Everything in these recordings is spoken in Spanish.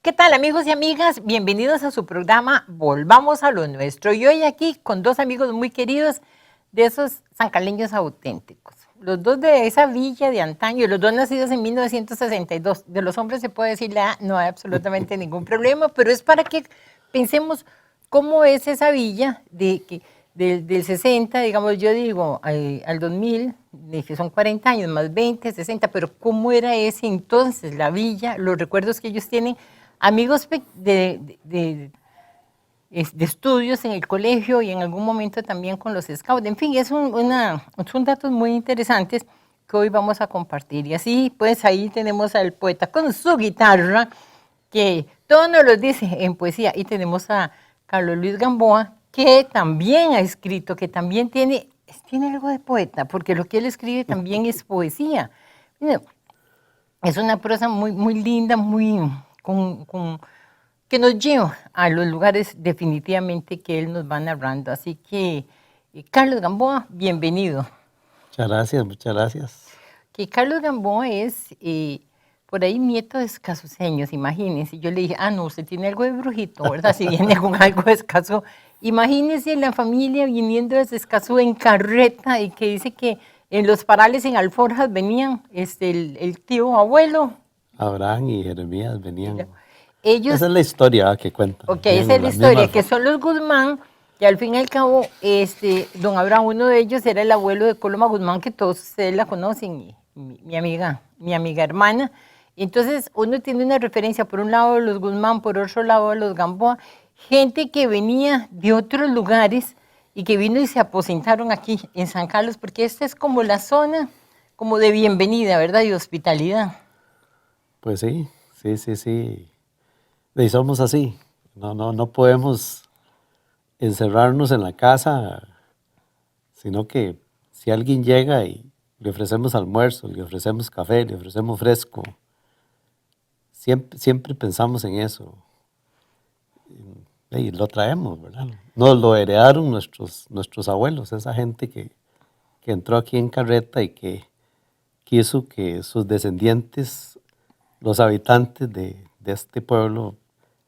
¿Qué tal, amigos y amigas? Bienvenidos a su programa Volvamos a lo Nuestro. Y hoy aquí con dos amigos muy queridos de esos sancaleños auténticos. Los dos de esa villa de antaño, los dos nacidos en 1962. De los hombres se puede decir no hay absolutamente ningún problema, pero es para que pensemos cómo es esa villa del 60, digamos, yo digo, al 2000, que son 40 años, más 20, 60, pero cómo era ese entonces, la villa, los recuerdos que ellos tienen, amigos de estudios en el colegio y en algún momento también con los scouts. En fin, son datos muy interesantes que hoy vamos a compartir. Y así, pues ahí tenemos al poeta con su guitarra, que todo nos lo dice en poesía. Y tenemos a Carlos Luis Gamboa, que también ha escrito, que también tiene algo de poeta, porque lo que él escribe también es poesía. Es una prosa muy, muy linda, que nos lleva a los lugares definitivamente que él nos va narrando. Así que, Carlos Gamboa, bienvenido. Muchas gracias, muchas gracias. Que Carlos Gamboa es por ahí nieto de escasuseños, imagínense. Yo le dije, no, usted tiene algo de brujito, ¿verdad? Si viene con algo de Escazú. Imagínense la familia viniendo desde Escazú en carreta y que dice que en los parales en alforjas venían el tío abuelo. Abraham y Jeremías venían. Ellos, Esa es la historia que cuentan. ok, esa es la historia, que son los Guzmán, que al fin y al cabo, don Abraham, uno de ellos era el abuelo de Coloma Guzmán, que todos ustedes la conocen, mi amiga hermana. Entonces, uno tiene una referencia, por un lado de los Guzmán, por otro lado de los Gamboa, gente que venía de otros lugares y que vino y se aposentaron aquí en San Carlos, porque esta es como la zona como de bienvenida, ¿verdad? Y hospitalidad. Pues sí. Y somos así. No podemos encerrarnos en la casa, sino que si alguien llega y le ofrecemos almuerzo, le ofrecemos café, le ofrecemos fresco, siempre pensamos en eso. Y lo traemos, ¿verdad? Nos lo heredaron nuestros abuelos, esa gente que entró aquí en carreta y que quiso que sus descendientes, los habitantes de este pueblo,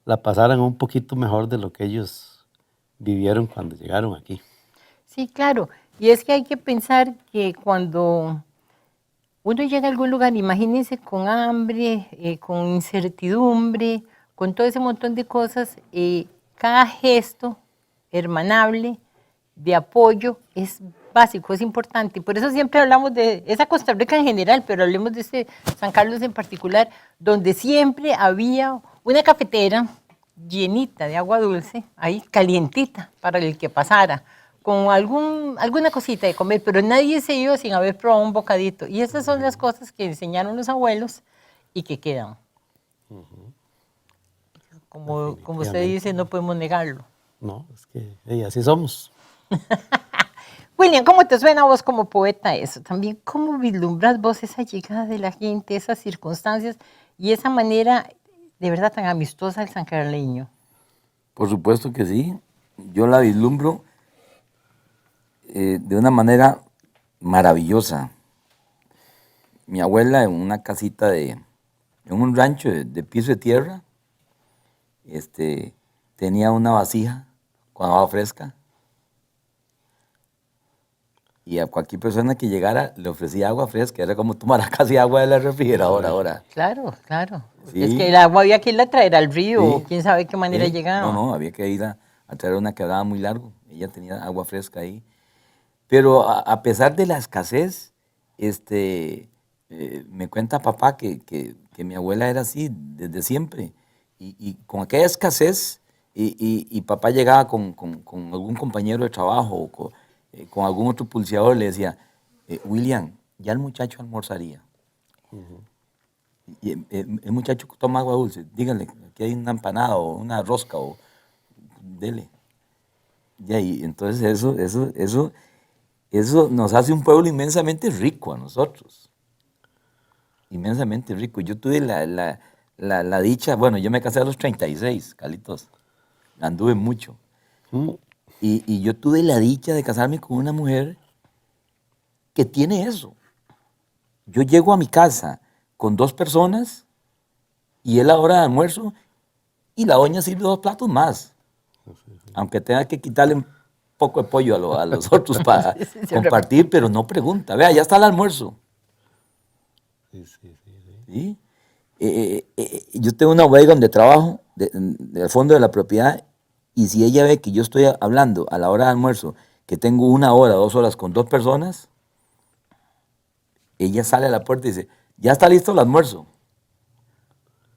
la pasaran un poquito mejor de lo que ellos vivieron cuando llegaron aquí. Sí, claro. Y es que hay que pensar que cuando uno llega a algún lugar, imagínense con hambre, con incertidumbre, con todo ese montón de cosas, cada gesto hermanable de apoyo es básico, es importante. Por eso siempre hablamos de esa Costa Rica en general, pero hablemos de este San Carlos en particular, donde siempre había una cafetera llenita de agua dulce, ahí calientita para el que pasara, con alguna cosita de comer, pero nadie se iba sin haber probado un bocadito. Y esas son las cosas que enseñaron los abuelos y que quedan. Como usted dice, no podemos negarlo. No, es que así somos. William, ¿cómo te suena a vos como poeta eso? También, ¿cómo vislumbras vos esa llegada de la gente, esas circunstancias y esa manera de verdad tan amistosa del sancarleño? Por supuesto que sí. Yo la vislumbro de una manera maravillosa. Mi abuela en una casita en un rancho de piso de tierra, tenía una vasija con agua fresca y a cualquier persona que llegara le ofrecía agua fresca. Era como tomar casi agua de la refrigeradora ahora. Claro, claro. Sí. Es que el agua había que irla a traer al río, Sí. o quién sabe qué manera Sí. llegaba. No, había que ir a traer una que hablaba muy largo. Ella tenía agua fresca ahí. Pero a pesar de la escasez, me cuenta papá que mi abuela era así desde siempre. Y con aquella escasez, y papá llegaba con algún compañero de trabajo o con algún otro pulseador, le decía, William, ya el muchacho almorzaría. Y el muchacho toma agua dulce, díganle que hay una empanada o una rosca, o dele. Y entonces eso nos hace un pueblo inmensamente rico a nosotros. Inmensamente rico. Yo tuve la dicha, bueno, yo me casé a los 36, Carlitos. Anduve mucho. Y yo tuve la dicha de casarme con una mujer que tiene eso. Yo llego a mi casa con 2 personas y es la hora de almuerzo y la doña sirve 2 platos más. Aunque tenga que quitarle un poco de pollo a los otros para Sí, sí, compartir, pero no pregunta. Vea, ya está el almuerzo. Sí, sí, sí, sí. ¿Sí? Yo tengo una bodega donde trabajo, del fondo de la propiedad, y si ella ve que yo estoy hablando a la hora de almuerzo, que tengo 1 hora, 2 horas con 2 personas, ella sale a la puerta y dice, ya está listo el almuerzo.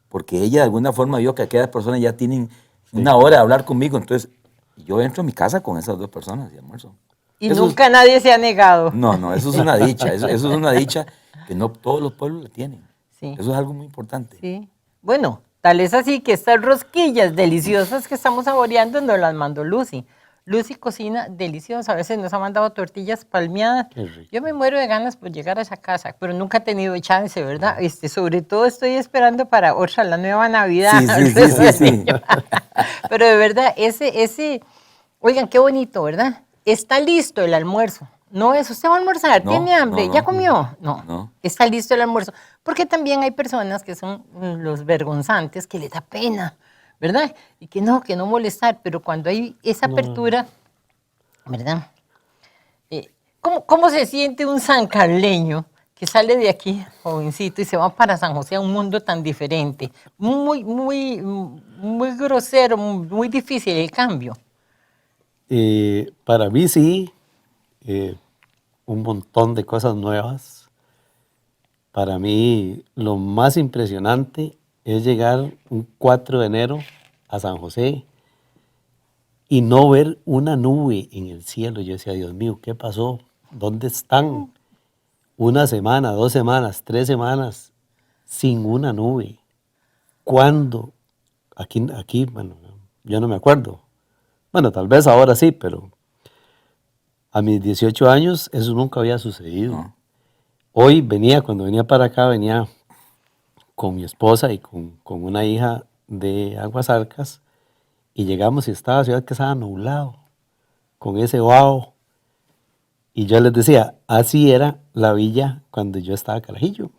Porque ella de alguna forma vio que aquellas personas ya tienen Sí, 1 hora de hablar conmigo, entonces yo entro a mi casa con esas 2 personas y almuerzo. Y Eso es- nunca nadie se ha negado. no, eso es una dicha, eso es una dicha que no todos los pueblos la tienen. Sí. Eso es algo muy importante. Sí. Bueno, tal es así que estas rosquillas deliciosas que estamos saboreando nos las mandó Lucy. Lucy cocina deliciosa, a veces nos ha mandado tortillas palmeadas. qué rico. Yo me muero de ganas por llegar a esa casa, pero nunca he tenido chance, ¿verdad? Sobre todo estoy esperando para otra, la nueva Navidad. Sí. Pero de verdad, oigan, qué bonito, ¿verdad? Está listo el almuerzo. No es, usted va a almorzar, No, tiene hambre, no, ¿ya no. comió? No, No. está listo el almuerzo. Porque también hay personas que son los vergonzantes, que les da pena, ¿verdad? Y que no molestar, pero cuando hay esa apertura, ¿verdad? ¿Cómo se siente un sancarleño que sale de aquí, jovencito, y se va para San José, a un mundo tan diferente? Muy grosero, muy difícil el cambio. Para mí sí, un montón de cosas nuevas. Para mí lo más impresionante es llegar un 4 de enero a San José y no ver una nube en el cielo. Yo decía, Dios mío, ¿qué pasó? ¿Dónde están? 1 semana, 2 semanas, 3 semanas sin una nube. ¿Cuándo? Aquí, bueno, yo no me acuerdo. Bueno, tal vez ahora sí, pero a mis 18 años eso nunca había sucedido. No. Hoy cuando venía para acá, venía con mi esposa y con una hija de Aguasarcas y llegamos y estaba la ciudad que estaba nublado, con ese vaho. Y yo les decía, así era la villa cuando yo estaba carajillo.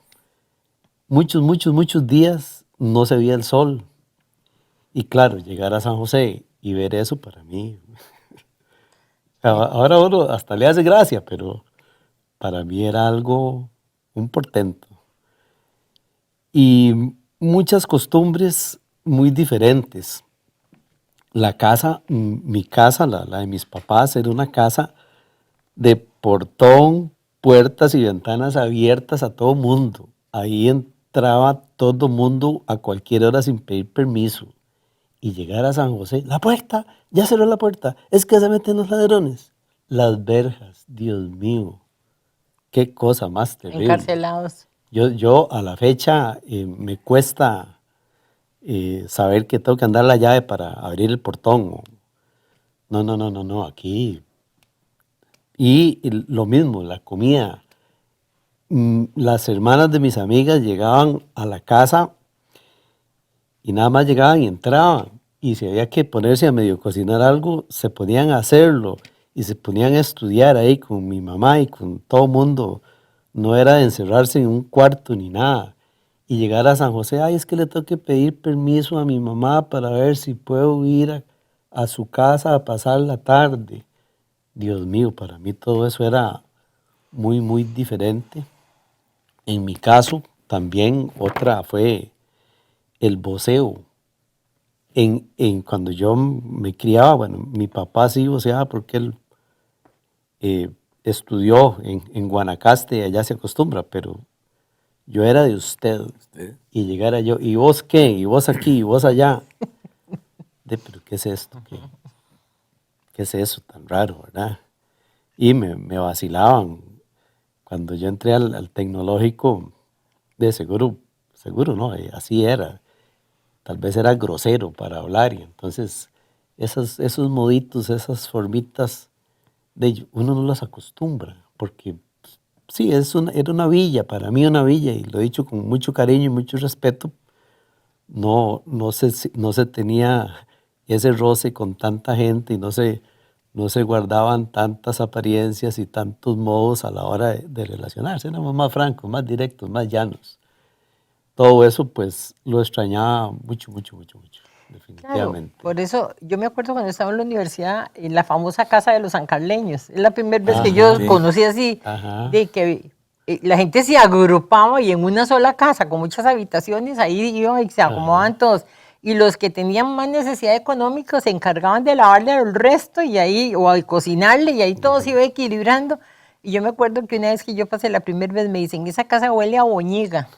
Muchos días no se veía el sol. Y claro, llegar a San José y ver eso para mí, ahora uno hasta le hace gracia, pero para mí era algo, un portento. Y muchas costumbres muy diferentes. La casa, mi casa, la de mis papás, era una casa de portón, puertas y ventanas abiertas a todo mundo. Ahí entraba todo mundo a cualquier hora sin pedir permiso. Y llegar a San José, la puerta, ya cerró la puerta, es que se meten los ladrones. Las verjas, Dios mío, qué cosa más terrible. Encarcelados. Yo a la fecha me cuesta saber que tengo que andar la llave para abrir el portón. No, aquí. Y lo mismo, la comida. Las hermanas de mis amigas llegaban a la casa y nada más llegaban y entraban. Y si había que ponerse a medio cocinar algo, se ponían a hacerlo y se ponían a estudiar ahí con mi mamá y con todo el mundo. No era de encerrarse en un cuarto ni nada. Y llegar a San José, ay, es que le tengo que pedir permiso a mi mamá para ver si puedo ir a su casa a pasar la tarde. Dios mío, para mí todo eso era muy diferente. En mi caso, también otra fue el voceo. Cuando yo me criaba, bueno, mi papá sí voceaba porque él estudió en Guanacaste, allá se acostumbra, pero yo era de usted. Y llegara yo, ¿y vos qué? ¿Y vos aquí? ¿Y vos allá? Pero ¿qué es esto? ¿Qué es eso tan raro, verdad? Y me vacilaban. Cuando yo entré al tecnológico, de seguro no, así era. Tal vez era grosero para hablar y entonces esos moditos, esas formitas, uno no las acostumbra, porque sí, era una villa, para mí una villa, y lo he dicho con mucho cariño y mucho respeto, no se tenía ese roce con tanta gente y no se guardaban tantas apariencias y tantos modos a la hora de relacionarse, éramos más francos, más directos, más llanos. Todo eso pues lo extrañaba mucho. Claro, definitivamente. por eso yo me acuerdo cuando estaba en la universidad, en la famosa casa de los sancarleños. Es la primera vez que yo Ajá, Sí. conocí así, ajá, de que la gente se agrupaba y en una sola casa, con muchas habitaciones, ahí iban y se ajá. acomodaban todos. Y los que tenían más necesidad económica se encargaban de lavarle el resto y ahí, o de cocinarle, y ahí todo se iba equilibrando. Y yo me acuerdo que una vez que yo pasé la primera vez, me dicen, esa casa huele a boñiga.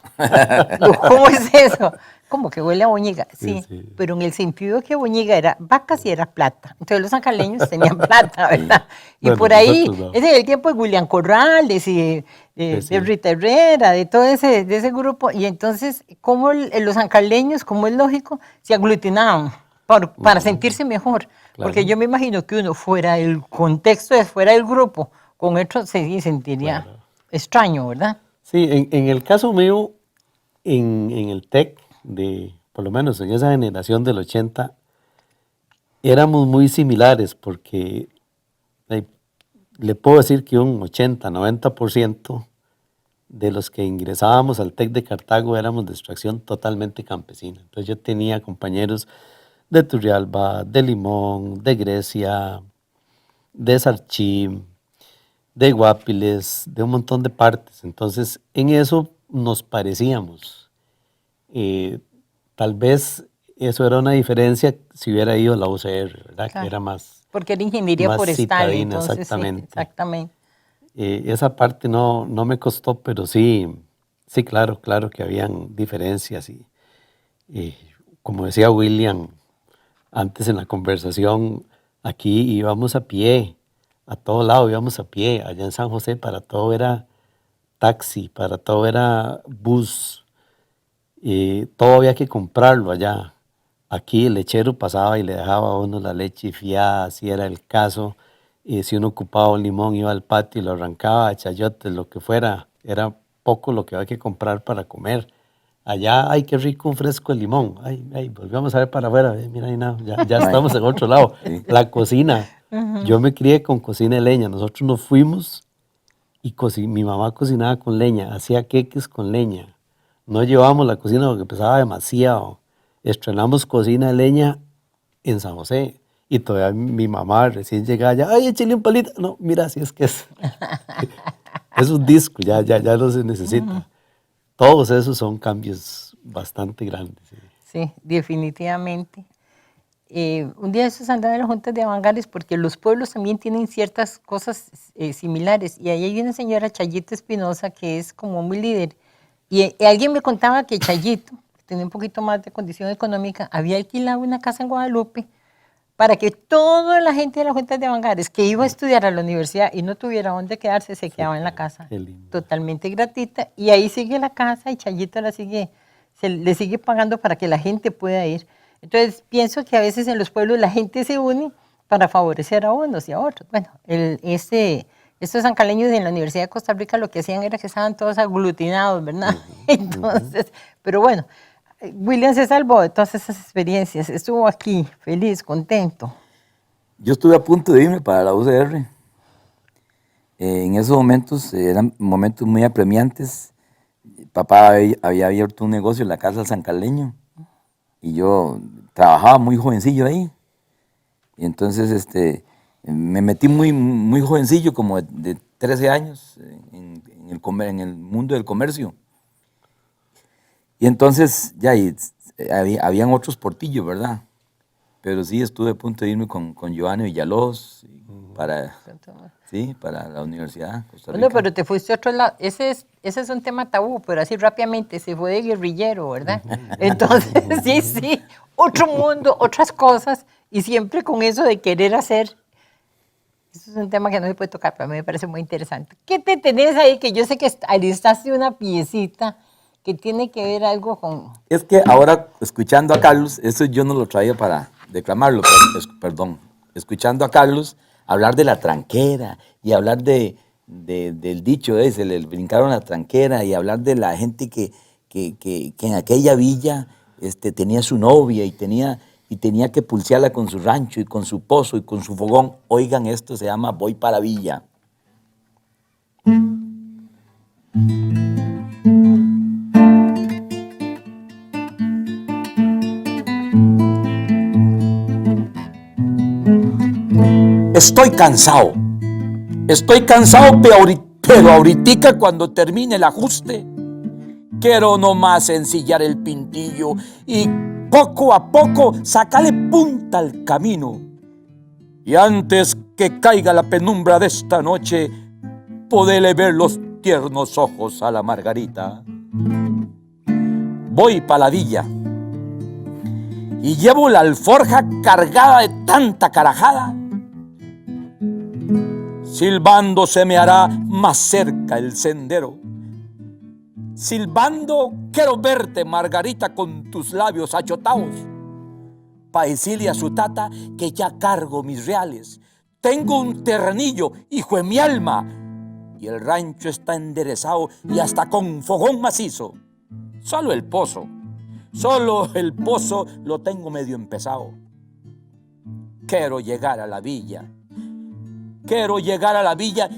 Yo, ¿cómo es eso? ¿Cómo que huele a boñiga? Sí, Sí, sí. pero en el sentido que boñiga era vacas y era plata. Entonces los zancaleños tenían plata, Sí. ¿verdad? Y Bueno, por ahí, nosotros no. ese es el tiempo de William Corrales y Sí, de sí. Rita Herrera, de todo de ese grupo. Y entonces, como los zancaleños, como es lógico, se aglutinaban para sentirse mejor. Porque Claro, yo me imagino que uno fuera del contexto, fuera del grupo, con esto se sentiría claro. extraño, ¿verdad? Sí, en el caso mío, en el TEC, por lo menos en esa generación del 80, éramos muy similares porque eh, le puedo decir que un 80-90% de los que ingresábamos al TEC de Cartago éramos de extracción totalmente campesina. Entonces yo tenía compañeros de Turrialba, de Limón, de Grecia, de Sarchí, de Guapiles, de un montón de partes. Entonces en eso nos parecíamos. Eh, Tal vez eso era una diferencia si hubiera ido a la UCR, ¿verdad? Que Claro. era Porque era ingeniería más forestal, citadina, entonces sí, exactamente. exactamente. Esa parte no me costó, pero sí, sí, claro, claro que habían diferencias. Y como decía William antes en la conversación, aquí íbamos a pie, a todo lado íbamos a pie. Allá en San José para todo era taxi, para todo era bus. Todo había que comprarlo allá. Aquí el lechero pasaba y le dejaba a uno la leche fiada, si era el caso. Si uno ocupaba un limón, iba al patio y lo arrancaba, chayotes, lo que fuera. Era poco lo que había que comprar para comer. Allá, ay, qué rico un fresco de limón. Ay, ay, volvamos a ver para afuera. Mira, ahí no, ya Ay, estamos en otro lado. sí. La cocina. Yo me crié con cocina de leña. Nosotros nos fuimos y mi mamá cocinaba con leña, hacía queques con leña. No llevábamos la cocina porque pesaba demasiado. Estrenamos cocina de leña en San José. Y todavía mi mamá recién llegaba ya, ay, échale un palito. No, mira, si es que es un disco, ya no se necesita. Todos esos son cambios bastante grandes. Sí. Sí, definitivamente. Un día de esos andaba en las juntas de Avangares porque los pueblos también tienen ciertas cosas similares. Y ahí hay una señora, Chayito Espinosa, que es como muy líder. Y alguien me contaba que Chayito, que tenía un poquito más de condición económica, había alquilado una casa en Guadalupe para que toda la gente de las juntas de Avangares que iba a estudiar a la universidad y no tuviera dónde quedarse, se quedaba en la casa Qué lindo. totalmente gratuita. Y ahí sigue la casa y Chayito le sigue pagando para que la gente pueda ir. Entonces, pienso que a veces en los pueblos la gente se une para favorecer a unos y a otros. Bueno, estos zancaleños en la Universidad de Costa Rica lo que hacían era que estaban todos aglutinados, ¿verdad? Entonces, pero bueno, William se salvó de todas esas experiencias. Estuvo aquí, feliz, contento. Yo estuve a punto de irme para la UCR. En esos momentos eran momentos muy apremiantes. Papá había abierto un negocio en la casa del San Carleño y yo trabajaba muy jovencillo ahí. Y entonces me metí muy jovencillo, como de 13 años, en el mundo del comercio. Y entonces ya habían otros portillos, ¿verdad? Pero sí estuve a punto de irme con Giovanni Villalobos para la Universidad de Costa Bueno, Rica. pero te fuiste a otro lado. Ese es un tema tabú, pero así rápidamente se fue de guerrillero, ¿verdad? Entonces, sí, otro mundo, otras cosas, y siempre con eso de querer hacer. Eso es un tema que no se puede tocar, pero a mí me parece muy interesante. ¿Qué te tenés ahí? Que yo sé que alistaste una piecita que tiene que ver algo con... Es que ahora, escuchando a Carlos, eso yo no lo traía para declamarlo, perdón, escuchando a Carlos hablar de la tranquera y hablar del dicho ese, le brincaron la tranquera y hablar de la gente que en aquella villa tenía su novia y tenía que pulsearla con su rancho y con su pozo y con su fogón. Oigan, esto se llama Voy para Villa. Estoy cansado. Estoy cansado, pero ahorita cuando termine el ajuste, quiero nomás ensillar el pintillo y poco a poco sacarle punta al camino. Y antes que caiga la penumbra de esta noche, poderle ver los tiernos ojos a la Margarita. Voy pa' la villa y llevo la alforja cargada de tanta carajada. Silbando se me hará más cerca el sendero. Silbando quiero verte, Margarita, con tus labios achotados, pa' decirle a su tata que ya cargo mis reales. Tengo un terrenillo, hijo de mi alma, y el rancho está enderezado y hasta con fogón macizo. Solo el pozo lo tengo medio empezado. Quiero llegar a la villa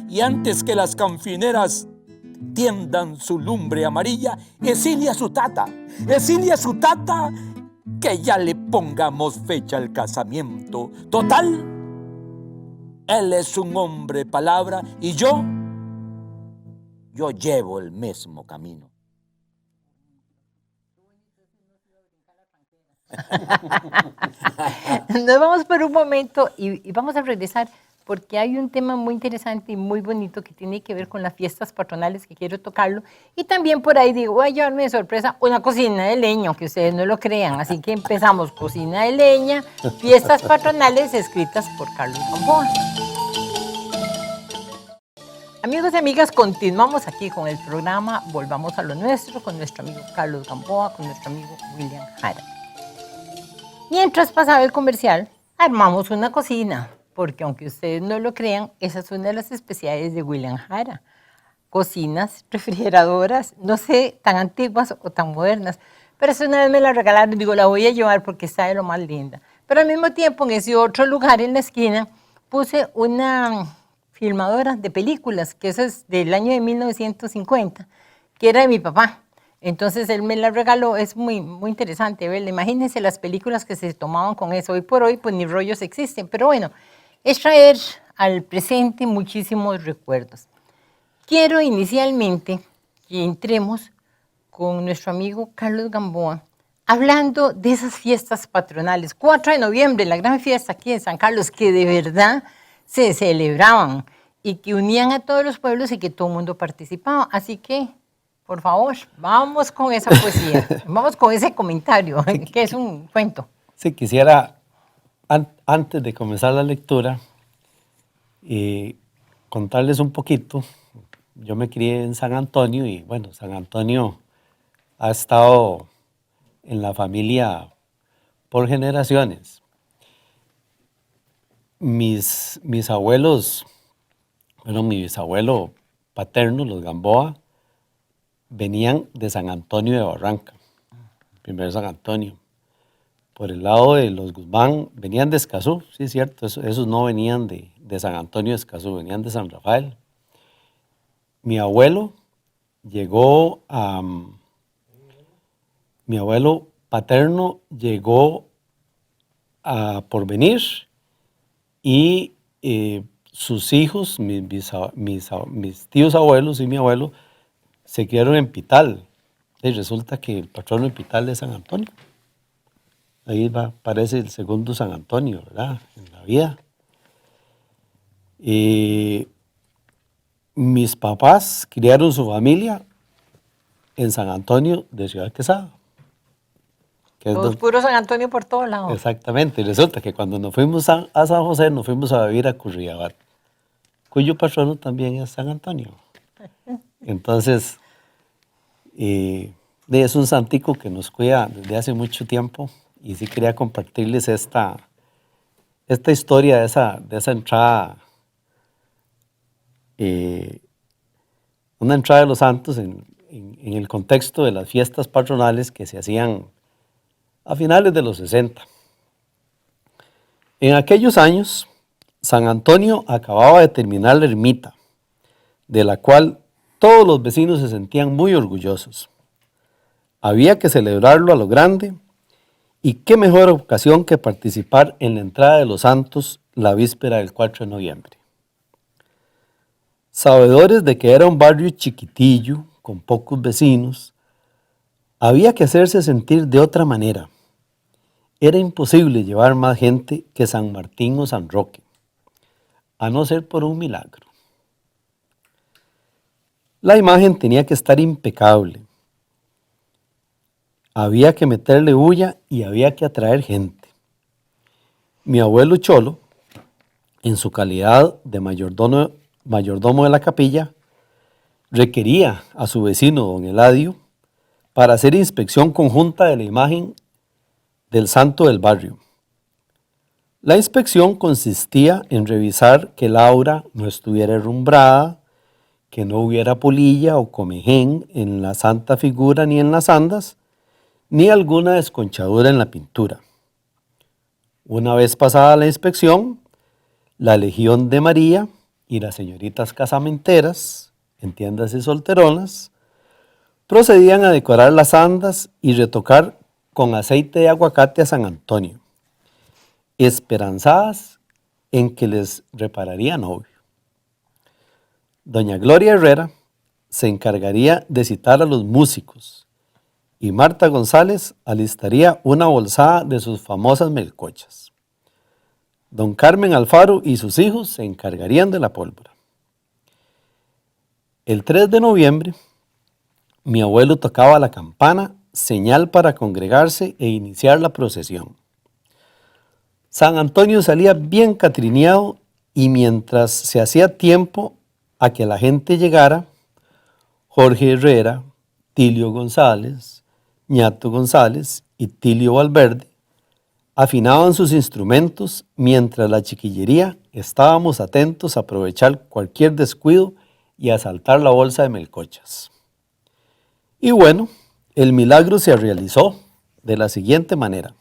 y antes que las canfineras tiendan su lumbre amarilla, decirle a su tata que ya le pongamos fecha al casamiento. Total, él es un hombre palabra y yo llevo el mismo camino. Nos vamos por un momento y vamos a regresar porque hay un tema muy interesante y muy bonito que tiene que ver con las fiestas patronales que quiero tocarlo. Y también por ahí digo, voy a llevarme de sorpresa una cocina de leña, aunque ustedes no lo crean. Así que empezamos, cocina de leña, fiestas patronales escritas por Carlos Gamboa. Amigos y amigas, continuamos aquí con el programa Volvamos a lo Nuestro, con nuestro amigo Carlos Gamboa, con nuestro amigo William Jara. Mientras pasaba el comercial, armamos una cocina, porque aunque ustedes no lo crean, esa es una de las especialidades de William Jara. Cocinas, refrigeradoras, no sé, tan antiguas o tan modernas, pero esa una vez me la regalaron, digo, la voy a llevar porque está de lo más linda. Pero al mismo tiempo, en ese otro lugar en la esquina, puse una filmadora de películas, que eso es del año de 1950, que era de mi papá. Entonces él me la regaló, es muy interesante verla. Imagínense las películas que se tomaban con eso. Hoy por hoy, pues ni rollos existen, pero bueno, es traer al presente muchísimos recuerdos. Quiero inicialmente que entremos con nuestro amigo Carlos Gamboa, hablando de esas fiestas patronales. 4 de noviembre, la gran fiesta aquí en San Carlos, que de verdad se celebraban y que unían a todos los pueblos y que todo el mundo participaba. Así que, por favor, vamos con esa poesía, vamos con ese comentario, que es un cuento. Sí, quisiera, antes de comenzar la lectura, contarles un poquito. Yo me crié en San Antonio y, bueno, San Antonio ha estado en la familia por generaciones. Mis abuelos, bueno, mi bisabuelo paterno, los Gamboa, venían de San Antonio de Barranca, primero San Antonio. Por el lado de los Guzmán, venían de Escazú, sí es cierto, esos no venían de San Antonio de Escazú, venían de San Rafael. Mi abuelo paterno llegó a Porvenir y sus hijos, mis tíos abuelos y mi abuelo, se criaron en Pital. Y resulta que el patrono de Pital es San Antonio. Ahí aparece el segundo San Antonio, ¿verdad? En la vida. Mis papás criaron su familia en San Antonio de Ciudad Quesada. Los puros San Antonio por todos lados. Exactamente. Y resulta que cuando nos fuimos a San José, nos fuimos a vivir a Curriabat, cuyo patrono también es San Antonio. Entonces, es un santico que nos cuida desde hace mucho tiempo y sí quería compartirles esta historia de esa entrada, una entrada de los santos en el contexto de las fiestas patronales que se hacían a finales de los 60. En aquellos años, San Antonio acababa de terminar la ermita, de la cual todos los vecinos se sentían muy orgullosos. Había que celebrarlo a lo grande y qué mejor ocasión que participar en la entrada de los santos la víspera del 4 de noviembre. Sabedores de que era un barrio chiquitillo, con pocos vecinos, había que hacerse sentir de otra manera. Era imposible llevar más gente que San Martín o San Roque, a no ser por un milagro. La imagen tenía que estar impecable. Había que meterle bulla y había que atraer gente. Mi abuelo Cholo, en su calidad de mayordomo de la capilla, requería a su vecino don Eladio para hacer inspección conjunta de la imagen del santo del barrio. La inspección consistía en revisar que el aura no estuviera herrumbrada, que no hubiera polilla o comején en la santa figura ni en las andas, ni alguna desconchadura en la pintura. Una vez pasada la inspección, la Legión de María y las señoritas casamenteras, entiéndase solteronas, procedían a decorar las andas y retocar con aceite de aguacate a San Antonio, esperanzadas en que les repararía novio. Doña Gloria Herrera se encargaría de citar a los músicos y Marta González alistaría una bolsada de sus famosas melcochas. Don Carmen Alfaro y sus hijos se encargarían de la pólvora. El 3 de noviembre, mi abuelo tocaba la campana, señal para congregarse e iniciar la procesión. San Antonio salía bien catrineado y mientras se hacía tiempo a que la gente llegara, Jorge Herrera, Tilio González, Ñato González y Tilio Valverde afinaban sus instrumentos mientras la chiquillería estábamos atentos a aprovechar cualquier descuido y a asaltar la bolsa de melcochas. Y bueno, el milagro se realizó de la siguiente manera.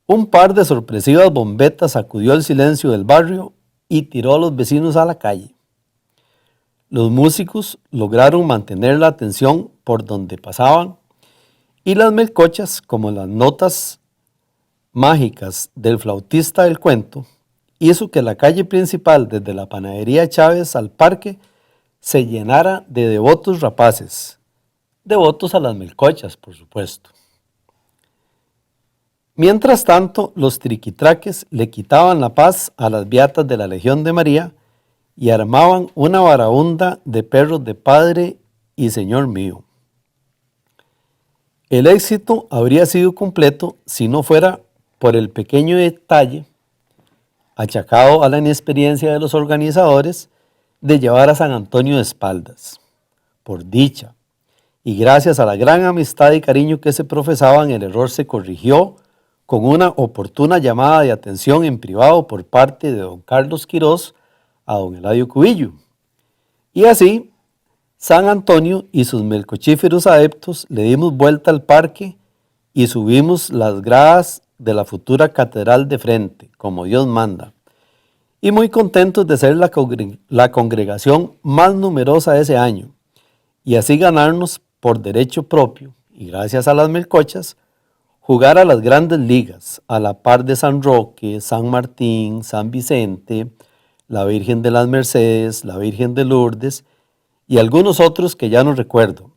Un par de sorpresivas bombetas sacudió el silencio del barrio y tiró a los vecinos a la calle. Los músicos lograron mantener la atención por donde pasaban y las melcochas, como las notas mágicas del flautista del cuento, hizo que la calle principal desde la panadería Chávez al parque se llenara de devotos rapaces, devotos a las melcochas, por supuesto. Mientras tanto, los triquitraques le quitaban la paz a las beatas de la Legión de María y armaban una barahunda de perros de Padre y Señor mío. El éxito habría sido completo si no fuera por el pequeño detalle, achacado a la inexperiencia de los organizadores, de llevar a San Antonio de espaldas. Por dicha, y gracias a la gran amistad y cariño que se profesaban, el error se corrigió con una oportuna llamada de atención en privado por parte de don Carlos Quirós a don Eladio Cubillo. Y así, San Antonio y sus melcochíferos adeptos le dimos vuelta al parque y subimos las gradas de la futura catedral de frente, como Dios manda, y muy contentos de ser la congregación más numerosa de ese año, y así ganarnos por derecho propio, y gracias a las melcochas, jugar a las grandes ligas, a la par de San Roque, San Martín, San Vicente, la Virgen de las Mercedes, la Virgen de Lourdes y algunos otros que ya no recuerdo.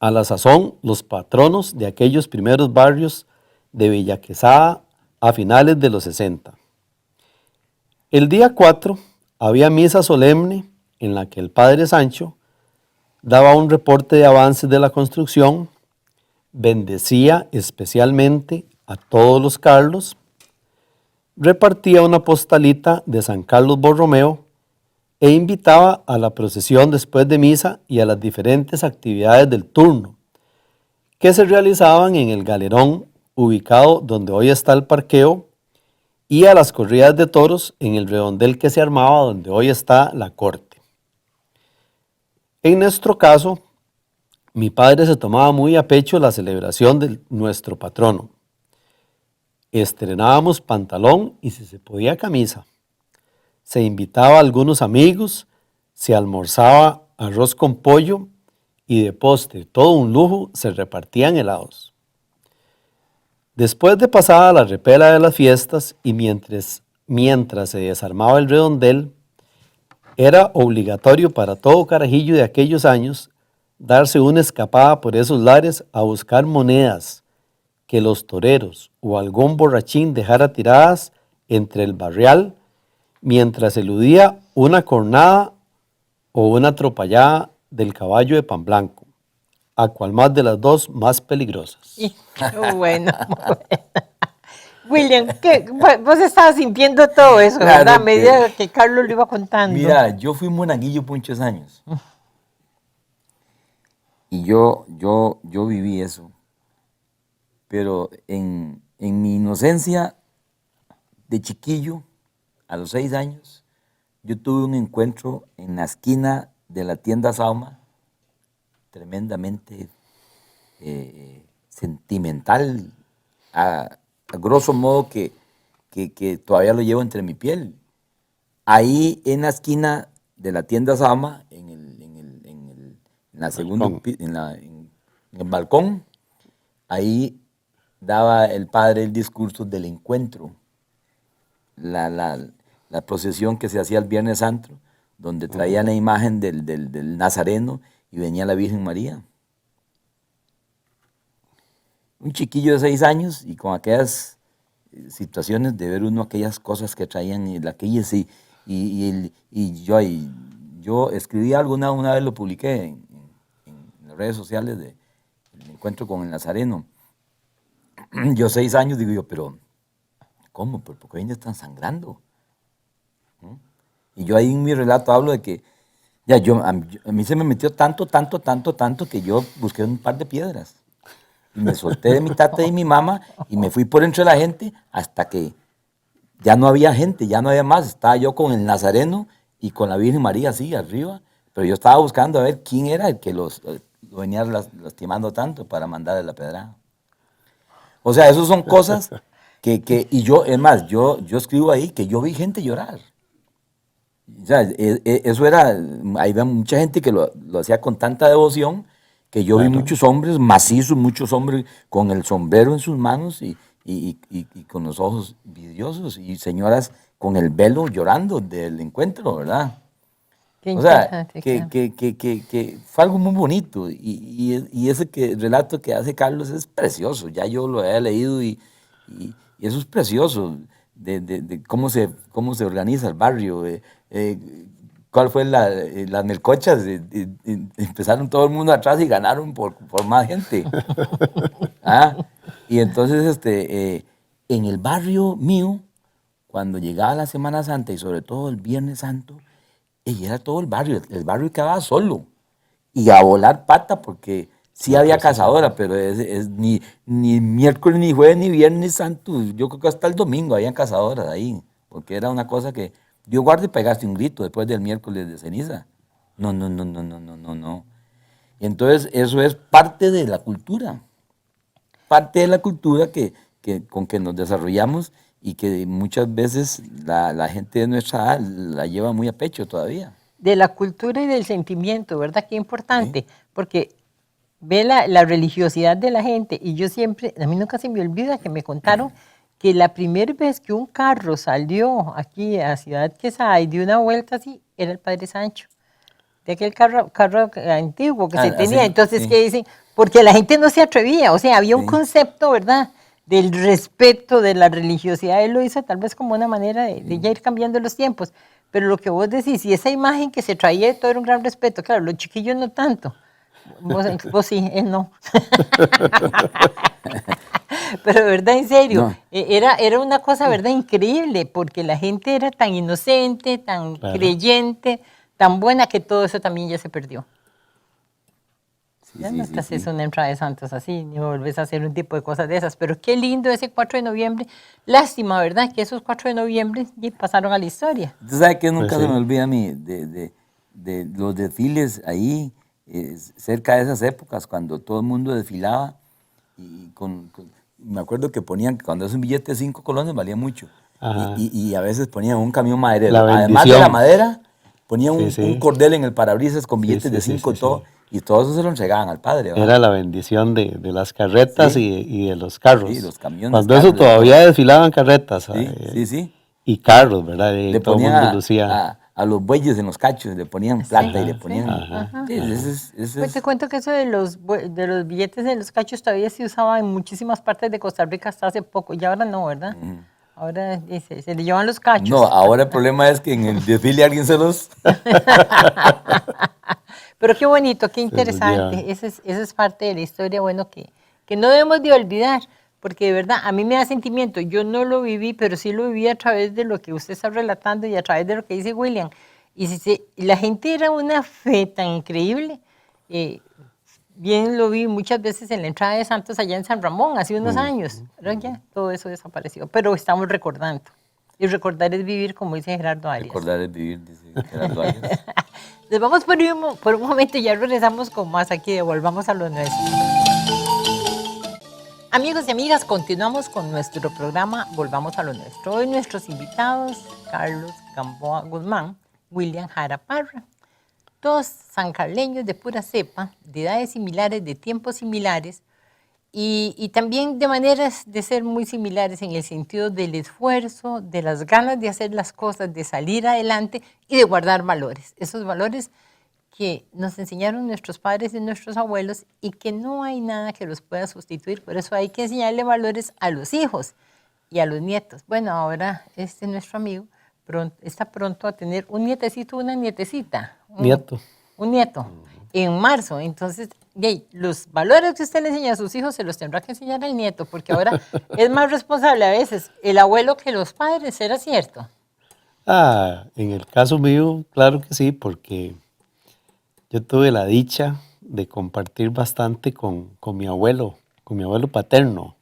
A la sazón, los patronos de aquellos primeros barrios de Villa Quesada a finales de los 60. El día 4 había misa solemne en la que el padre Sancho daba un reporte de avances de la construcción, bendecía especialmente a todos los Carlos, repartía una postalita de San Carlos Borromeo e invitaba a la procesión después de misa y a las diferentes actividades del turno, que se realizaban en el galerón ubicado donde hoy está el parqueo, y a las corridas de toros en el redondel que se armaba donde hoy está la corte. En nuestro caso, mi padre se tomaba muy a pecho la celebración de nuestro patrono. Estrenábamos pantalón y si se podía camisa. Se invitaba a algunos amigos, se almorzaba arroz con pollo y de postre, todo un lujo, se repartían helados. Después de pasada la repela de las fiestas y mientras se desarmaba el redondel, era obligatorio para todo carajillo de aquellos años darse una escapada por esos lares a buscar monedas que los toreros o algún borrachín dejara tiradas entre el barrial mientras eludía una cornada o una atropellada del caballo de pan blanco, a cual más de las dos más peligrosas. Y, bueno, William, vos estabas sintiendo todo eso, Claro ¿verdad? A que- medida que Carlos lo iba contando. Mira, yo fui monaguillo por muchos años. Y yo viví eso. Pero en mi inocencia de chiquillo, a los 6 años, yo tuve un encuentro en la esquina de la tienda Sauma, tremendamente sentimental, a grosso modo que todavía lo llevo entre mi piel. Ahí en la esquina de la tienda Sama, en la segunda, en el balcón, ahí daba el padre el discurso del encuentro, la procesión que se hacía el Viernes Santo, donde traían la imagen del Nazareno y venía la Virgen María. Un chiquillo de 6 años y con aquellas situaciones de ver uno aquellas cosas que traían y aquellas yo escribí algo una vez lo publiqué en las redes sociales del encuentro con el Nazareno. Yo 6 años digo yo, pero ¿cómo? ¿Por qué hoy están sangrando? ¿Mm? Y yo ahí en mi relato hablo de que ya a mí se me metió tanto que yo busqué un par de piedras. Y me solté de mi tata y mi mamá y me fui por entre la gente hasta que ya no había gente, ya no había más. Estaba yo con el Nazareno y con la Virgen María así arriba. Pero yo estaba buscando a ver quién era el que lo venía lastimando tanto para mandarle la pedrada. O sea, esas son cosas y yo, es más, yo escribo ahí que yo vi gente llorar. O sea, eso era, había mucha gente que lo hacía con tanta devoción que yo vi muchos hombres macizos, muchos hombres con el sombrero en sus manos y con los ojos vidriosos y señoras con el velo llorando del encuentro, ¿verdad? Qué O sea, interesante, claro. que fue algo muy bonito y ese relato que hace Carlos es precioso, ya yo lo había leído y eso es precioso, de cómo se organiza el barrio, cuál fue las melcochas, empezaron todo el mundo atrás y ganaron por más gente. ¿Ah? Y entonces en el barrio mío, cuando llegaba la Semana Santa y sobre todo el Viernes Santo, y era todo el barrio quedaba solo. Y a volar pata, porque sí había cazadora, pero ni miércoles, ni jueves, ni Viernes Santo, yo creo que hasta el domingo habían cazadoras ahí, porque era una cosa que, Dios guarde, pegaste un grito después del miércoles de ceniza. No. Y entonces eso es parte de la cultura con que nos desarrollamos y que muchas veces la gente de nuestra edad la lleva muy a pecho todavía. De la cultura y del sentimiento, ¿verdad? Qué importante, porque ve la religiosidad de la gente y yo siempre, a mí nunca se me olvida que me contaron que la primera vez que un carro salió aquí a Ciudad Quesada y dio una vuelta así, era el Padre Sancho, de aquel carro antiguo que se tenía. Así, Entonces, sí. ¿qué dicen? Porque la gente no se atrevía, o sea, había un Sí. concepto, ¿verdad?, del respeto, de la religiosidad. Él lo hizo tal vez como una manera de ya ir cambiando los tiempos. Pero lo que vos decís, y esa imagen que se traía de todo era un gran respeto. Claro, los chiquillos no tanto. Vos sí, él no. Pero, ¿verdad? En serio, No. era una cosa, ¿verdad? Increíble, porque la gente era tan inocente, tan creyente, tan buena, que todo eso también ya se perdió. Sí, Ya sí, no sí, te haces sí. una entrada de santos así, ni volvés a hacer un tipo de cosas de esas. Pero qué lindo ese 4 de noviembre. Lástima, ¿verdad? Que esos 4 de noviembre ya pasaron a la historia. Usted sabe que Pues nunca sí. se me olvida a mí de los desfiles ahí, cerca de esas épocas, cuando todo el mundo desfilaba. Y me acuerdo que ponían, cuando es un billete de 5 colones, valía mucho. Ajá. Y a veces ponían un camión maderero. La Además de bendición. la madera, ponían Sí, un sí. cordel en el parabrisas con Sí, billetes sí, de sí, 5 y sí, todo. sí. Y todo eso se lo entregaban al padre, ¿va? Era la bendición de las carretas Sí. y de los carros. Sí, los camiones, Cuando eso carros, de todavía todo. desfilaban carretas Sí. y carros, ¿verdad? Y Le todo el ponían mundo lucía. a los bueyes en los cachos, le ponían plata y le Sí, ponían... ajá. Sí, ese Pues te es cuento que eso de los billetes de los cachos todavía se usaba en muchísimas partes de Costa Rica hasta hace poco, y ahora no, ¿verdad? Ahora se le llevan los cachos. No, ahora el problema es que en el desfile alguien se los... Pero qué bonito, qué Se los llevan. interesante. Esa es parte de la historia, bueno, que no debemos de olvidar, porque de verdad a mí me da sentimiento. Yo no lo viví, pero sí lo viví a través de lo que usted está relatando y a través de lo que dice William. Y la gente era una fe tan increíble. Bien lo vi muchas veces en la entrada de Santos allá en San Ramón, hace unos años. Pero ya todo eso desapareció. Pero estamos recordando. Y recordar es vivir, como dice Gerardo Arias. Recordar es vivir, dice Gerardo Arias. Nos vamos por un momento y ya regresamos con más aquí de Volvamos a lo Nuestro. Amigos y amigas, continuamos con nuestro programa Volvamos a lo Nuestro. Hoy nuestros invitados, Carlos Gamboa Guzmán, William Jara Parra. Todos sancarleños de pura cepa, de edades similares, de tiempos similares, y también de maneras de ser muy similares en el sentido del esfuerzo, de las ganas de hacer las cosas, de salir adelante y de guardar valores. Esos valores que nos enseñaron nuestros padres y nuestros abuelos y que no hay nada que los pueda sustituir. Por eso hay que enseñarle valores a los hijos y a los nietos. Bueno, ahora nuestro amigo está pronto a tener un nietecito, una nietecita. Nieto. Un nieto, en marzo. Entonces, los valores que usted le enseña a sus hijos se los tendrá que enseñar al nieto, porque ahora es más responsable a veces el abuelo que los padres, ¿será cierto? En el caso mío, claro que sí, porque yo tuve la dicha de compartir bastante con mi abuelo paterno.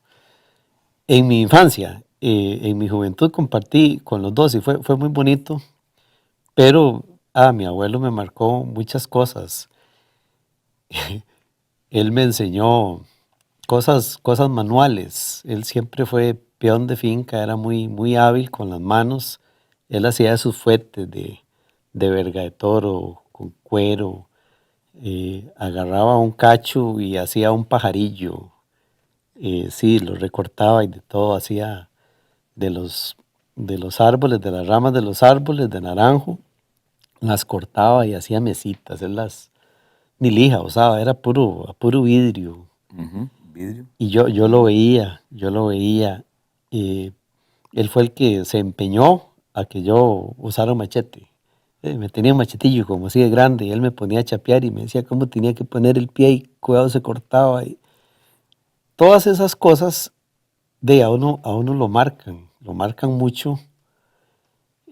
En mi infancia, en mi juventud compartí con los dos y fue muy bonito, pero mi abuelo me marcó muchas cosas. Él me enseñó cosas manuales. Él siempre fue peón de finca, era muy hábil con las manos. Él hacía sus fuetes de verga de toro, con cuero. Agarraba un cacho y hacía un pajarillo. Sí, lo recortaba y de todo hacía de los árboles, de las ramas de los árboles de naranjo. Las cortaba y hacía mesitas. Él ni lija usaba, era puro vidrio. Vidrio. Y yo lo veía. Él fue el que se empeñó a que yo usara un machete. Me tenía un machetillo como así de grande y él me ponía a chapear y me decía cómo tenía que poner el pie y cuidado se cortaba. Y todas esas cosas a uno lo marcan mucho.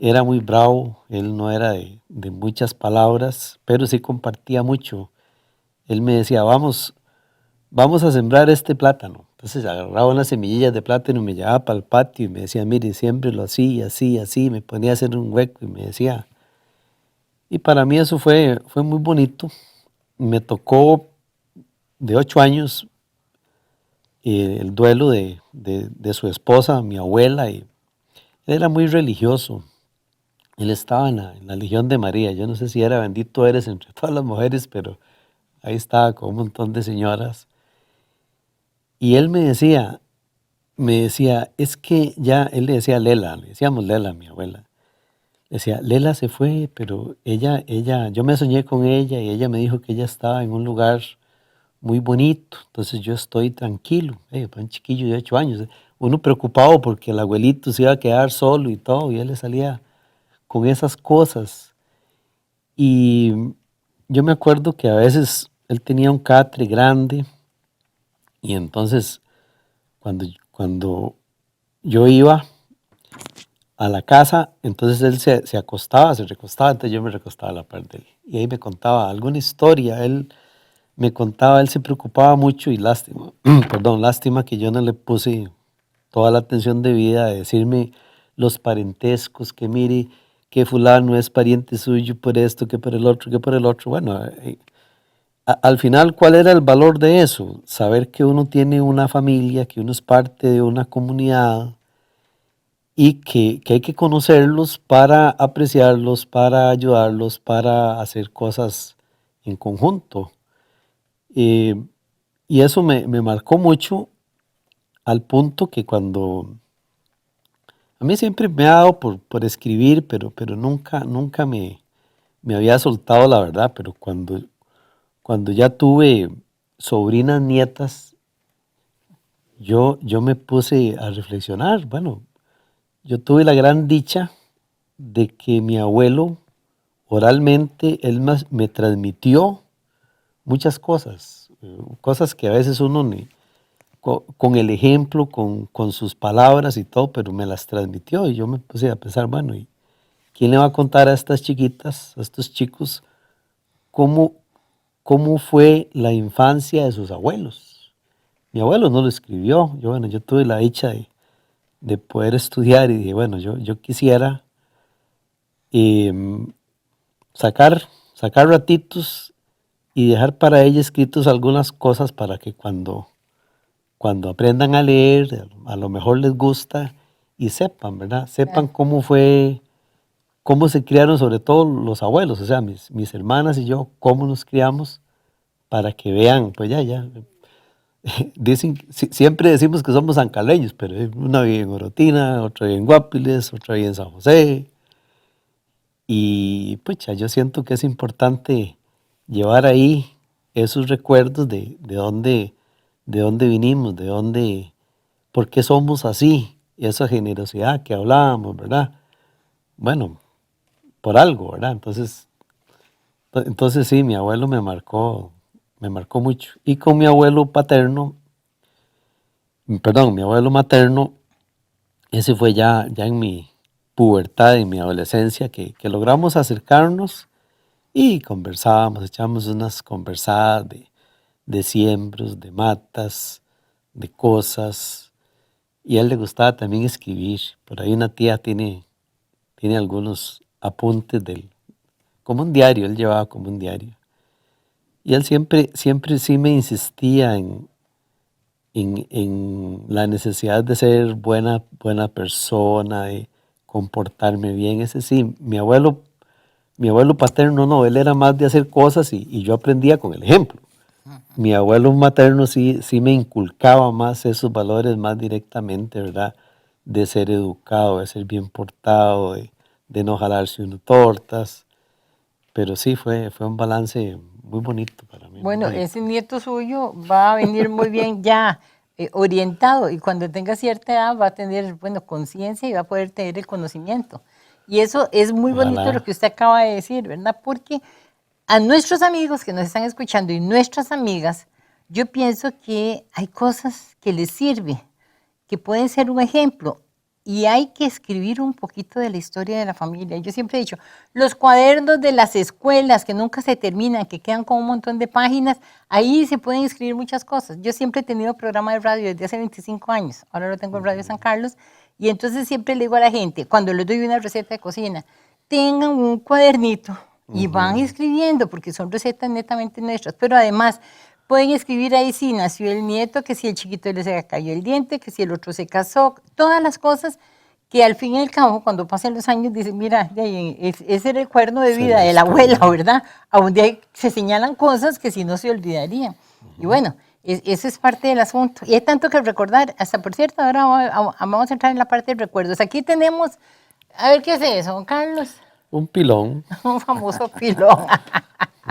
Era muy bravo, él no era de muchas palabras, pero sí compartía mucho. Él me decía, vamos a sembrar este plátano. Entonces agarraba unas semillillas de plátano y me llevaba para el patio y me decía, mire, siémbrelo así, así, así. Me ponía a hacer un hueco y me decía. Y para mí eso fue muy bonito. Me tocó de 8 años el duelo de su esposa, mi abuela. Y él era muy religioso. Él estaba en la Legión de María. Yo no sé si era bendito eres entre todas las mujeres, pero ahí estaba con un montón de señoras. Y él me decía, es que ya, él le decía Lela, le decíamos Lela a mi abuela. Le decía, Lela se fue, pero ella, yo me soñé con ella y ella me dijo que ella estaba en un lugar muy bonito, entonces yo estoy tranquilo. Un chiquillo de 8 años, uno preocupado porque el abuelito se iba a quedar solo y todo, y él le salía con esas cosas. Y yo me acuerdo que a veces él tenía un catre grande y entonces cuando yo iba a la casa, entonces él se acostaba, se recostaba, entonces yo me recostaba a la par de él. Y ahí me contaba alguna historia, él me contaba, él se preocupaba mucho y lástima, lástima que yo no le puse toda la atención debida de decirme los parentescos, que mire, que fulano es pariente suyo por esto, que por el otro, que por el otro. Bueno, al final, ¿cuál era el valor de eso? Saber que uno tiene una familia, que uno es parte de una comunidad y que hay que conocerlos para apreciarlos, para ayudarlos, para hacer cosas en conjunto. Y eso me marcó mucho al punto que cuando... A mí siempre me ha dado por escribir, pero nunca me había soltado la verdad, pero cuando ya tuve sobrinas, nietas, yo me puse a reflexionar. Bueno, yo tuve la gran dicha de que mi abuelo oralmente, él me transmitió muchas cosas, cosas que a veces uno con el ejemplo, con sus palabras y todo, pero me las transmitió y yo me puse a pensar, bueno, ¿y quién le va a contar a estas chiquitas, a estos chicos, cómo, cómo fue la infancia de sus abuelos? Mi abuelo no lo escribió, yo tuve la dicha de poder estudiar y dije, bueno, yo quisiera em, sacar ratitos y dejar para ella escritos algunas cosas para que cuando aprendan a leer, a lo mejor les gusta y sepan, ¿verdad? Sepan Claro. cómo fue, cómo se criaron sobre todo los abuelos, o sea, mis hermanas y yo, cómo nos criamos para que vean, pues ya. Dicen, siempre decimos que somos sancaleños, pero una vive en Orotina, otra vive en Guapiles, otra vive en San José. Y pucha, yo siento que es importante llevar ahí esos recuerdos de dónde vinimos, por qué somos así, y esa generosidad que hablábamos, ¿verdad? Bueno, por algo, ¿verdad? Entonces sí, mi abuelo me marcó mucho. Y con mi abuelo paterno, perdón, mi abuelo materno, ese fue ya en mi pubertad, en mi adolescencia, que logramos acercarnos y conversábamos, echábamos unas conversadas de siembros, de matas, de cosas. Y a él le gustaba también escribir. Por ahí una tía tiene algunos apuntes como un diario, él llevaba como un diario. Y él siempre sí me insistía en la necesidad de ser buena persona, de comportarme bien. Ese sí, mi abuelo paterno no, él era más de hacer cosas y yo aprendía con el ejemplo. Mi abuelo materno sí me inculcaba más esos valores más directamente, ¿verdad? De ser educado, de ser bien portado, de no jalarse uno tortas. Pero sí, fue un balance muy bonito para mí, muy Bueno, bonito. ese nieto suyo va a venir muy bien ya orientado y cuando tenga cierta edad va a tener, bueno, conciencia y va a poder tener el conocimiento. Y eso es muy bonito lo Ojalá. que usted acaba de decir, ¿verdad? Porque a nuestros amigos que nos están escuchando y nuestras amigas, yo pienso que hay cosas que les sirven, que pueden ser un ejemplo. Y hay que escribir un poquito de la historia de la familia. Yo siempre he dicho, los cuadernos de las escuelas que nunca se terminan, que quedan con un montón de páginas, ahí se pueden escribir muchas cosas. Yo siempre he tenido programa de radio desde hace 25 años, ahora lo tengo en Radio San Carlos, y entonces siempre le digo a la gente, cuando les doy una receta de cocina, tengan un cuadernito y van escribiendo, porque son recetas netamente nuestras, pero además pueden escribir ahí si nació el nieto, que si el chiquito le se cayó el diente, que si el otro se casó, todas las cosas que al fin y al cabo, cuando pasen los años, dicen, mira, ese era el cuerno de Esa es vida la de la abuela, historia. ¿verdad? A donde se señalan cosas que si no se olvidarían. Y bueno, eso es parte del asunto. Y hay tanto que recordar. Hasta por cierto, ahora vamos a entrar en la parte de recuerdos. Aquí tenemos, a ver qué es eso, don Carlos, Un pilón, un famoso pilón.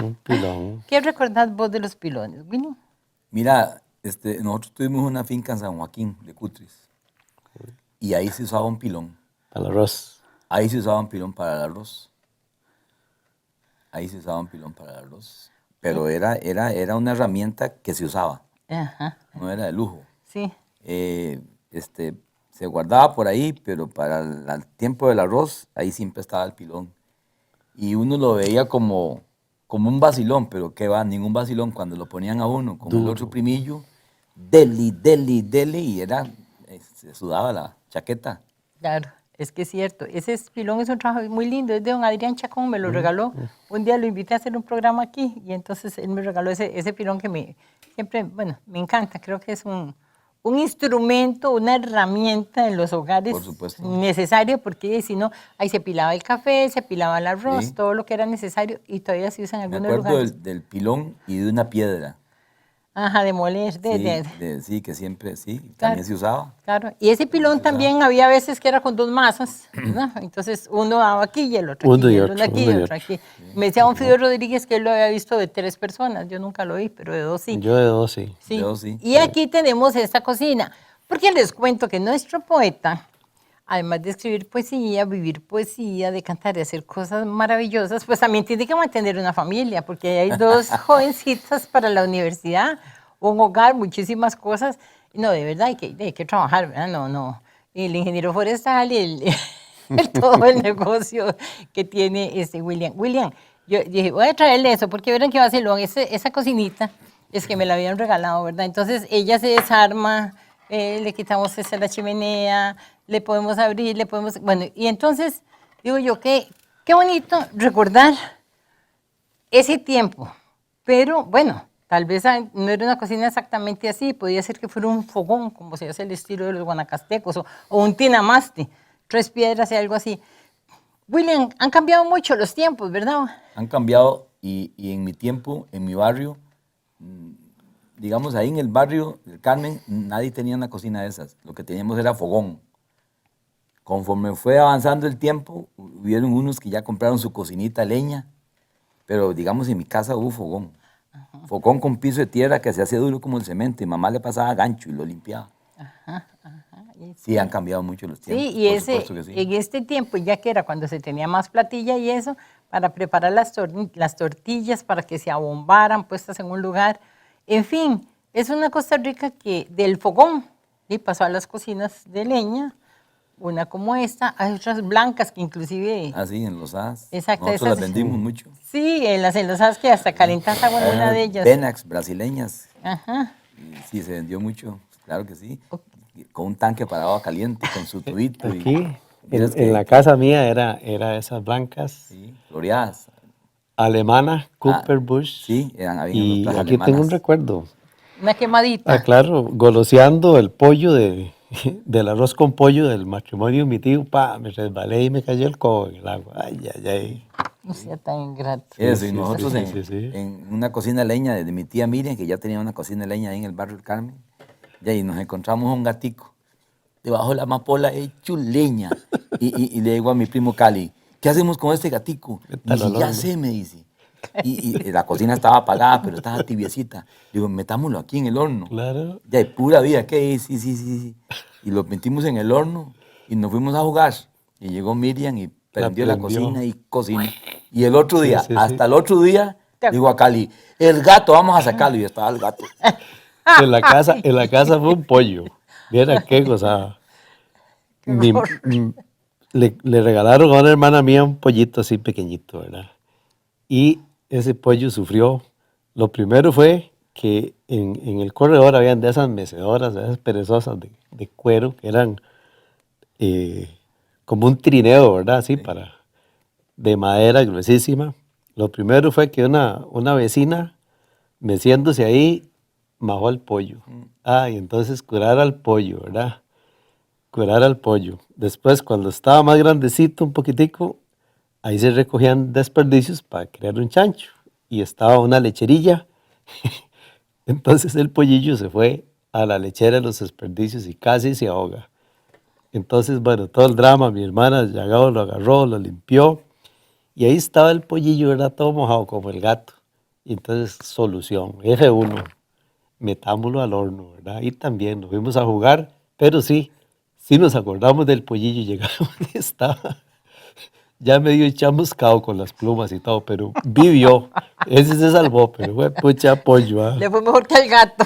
un pilón. ¿Qué recordás vos de los pilones, Willy? Mira, nosotros tuvimos una finca en San Joaquín de Cutris y ahí se usaba un pilón. Para el arroz. Ahí se usaba un pilón para el arroz. Ahí se usaba un pilón para el arroz. Pero era una herramienta que se usaba, Ajá, no era de lujo. sí. Eh, se guardaba por ahí, pero para el tiempo del arroz, ahí siempre estaba el pilón. Y uno lo veía como un vacilón, pero qué va, ningún vacilón. Cuando lo ponían a uno con el otro Duro. primillo, deli, y se sudaba la chaqueta. Claro, es que es cierto. Ese pilón es un trabajo muy lindo. Es de don Adrián Chacón, me lo regaló. Un día lo invité a hacer un programa aquí y entonces él me regaló ese pilón que siempre, bueno, me encanta. Creo que es un instrumento, una herramienta en los hogares Por supuesto. necesario porque si no, ahí se pilaba el café, se pilaba el arroz, Sí. todo lo que era necesario y todavía se usa en Me algunos acuerdo lugares. del pilón y de una piedra. Ajá, de moler. Sí, que siempre, sí, Claro. también se usaba. Claro, y ese pilón también había veces que era con 2 masas, ¿verdad? Entonces uno daba aquí y el otro aquí, Uno y el otro, uno aquí y uno y el otro otro. aquí. Me decía don Fidel Rodríguez que él lo había visto de 3 personas, yo nunca lo vi, pero de 2 sí. Yo de 2, sí. Sí. De 2 sí. Y aquí tenemos esta cocina, porque les cuento que nuestro poeta, además de escribir poesía, vivir poesía, de cantar y hacer cosas maravillosas, pues también tiene que mantener una familia, porque hay 2 jovencitas para la universidad, un hogar, muchísimas cosas. No, de verdad hay que trabajar, ¿verdad? No. El ingeniero forestal y todo el negocio que tiene William. William, yo dije, voy a traerle eso, porque verán que vacilón, esa cocinita es que me la habían regalado, ¿verdad? Entonces ella se desarma, le quitamos la chimenea, le podemos abrir, bueno, y entonces digo yo, qué bonito recordar ese tiempo, pero bueno, tal vez no era una cocina exactamente así, podía ser que fuera un fogón, como se hace el estilo de los guanacastecos, o un tinamaste, 3 piedras y algo así. William, han cambiado mucho los tiempos, ¿verdad? Han cambiado y en mi tiempo, en mi barrio, digamos ahí en el barrio del Carmen, nadie tenía una cocina de esas. Lo que teníamos era fogón. Conforme fue avanzando el tiempo, hubieron unos que ya compraron su cocinita leña, pero digamos en mi casa hubo fogón. Ajá. Fogón con piso de tierra que se hacía duro como el cemento y mamá le pasaba gancho y lo limpiaba. Ajá. Sí, han cambiado mucho los tiempos. Sí, y en este tiempo, ya que era cuando se tenía más platilla y eso, para preparar las tortillas para que se abombaran, puestas en un lugar. En fin, es una Costa Rica que del fogón pasó a las cocinas de leña, una como esta, hay otras blancas que inclusive... Ah, sí, en los as. Exacto. Nosotros las vendimos mucho. Sí, en las as que hasta calentas agua en una de ellas. Penax, brasileñas. Ajá. Sí, se vendió mucho, claro que sí. Con un tanque para agua caliente, con su tubito. Aquí, en la casa mía era esas blancas. Sí, floreadas. Alemana, Cooper Bush. Sí, y aquí alemanas. Tengo un recuerdo. Una quemadita. Ah, claro, goloseando el pollo del arroz con pollo del matrimonio de mi tío, me resbalé y me cayó el codo en el agua. Ay. No sea tan ingrato. Eso, y nosotros en una cocina de leña de mi tía Miriam, que ya tenía una cocina de leña ahí en el barrio del Carmen, y ahí nos encontramos un gatico debajo de la amapola hecho leña. Y le digo a mi primo Cali, ¿qué hacemos con este gatico? Y dice, ya sé, me dice. Y la cocina estaba apagada, pero estaba tibiecita. Digo, metámoslo aquí en el horno. Claro. Ya, pura vida, ¿qué es? Sí. Y lo metimos en el horno y nos fuimos a jugar. Y llegó Miriam y prendió la cocina y cocinó. Y el otro día, hasta el otro día, digo a Cali, el gato, vamos a sacarlo. Y estaba el gato. En la casa fue un pollo. Viera qué gozada. Le regalaron a una hermana mía un pollito así pequeñito, ¿verdad? Y ese pollo sufrió. Lo primero fue que en el corredor habían de esas mecedoras, de esas perezosas de cuero, que eran como un trineo, ¿verdad? Así, sí. De madera gruesísima. Lo primero fue que una vecina, meciéndose ahí, majó el pollo. Y entonces curar al pollo, ¿verdad? Curar al pollo. Después, cuando estaba más grandecito, un poquitico, ahí se recogían desperdicios para crear un chancho. Y estaba una lecherilla. Entonces el pollillo se fue a la lechera de los desperdicios y casi se ahoga. Entonces, bueno, todo el drama, mi hermana llegó, lo agarró, lo limpió. Y ahí estaba el pollillo, era todo mojado como el gato. Y entonces, solución, F1, metámoslo al horno, ¿verdad? Y también nos fuimos a jugar, pero sí nos acordamos del pollillo, llegamos y estaba ya medio chamuscado con las plumas y todo, pero vivió. Ese se salvó, pero fue pucha pollo. Le fue mejor que al gato.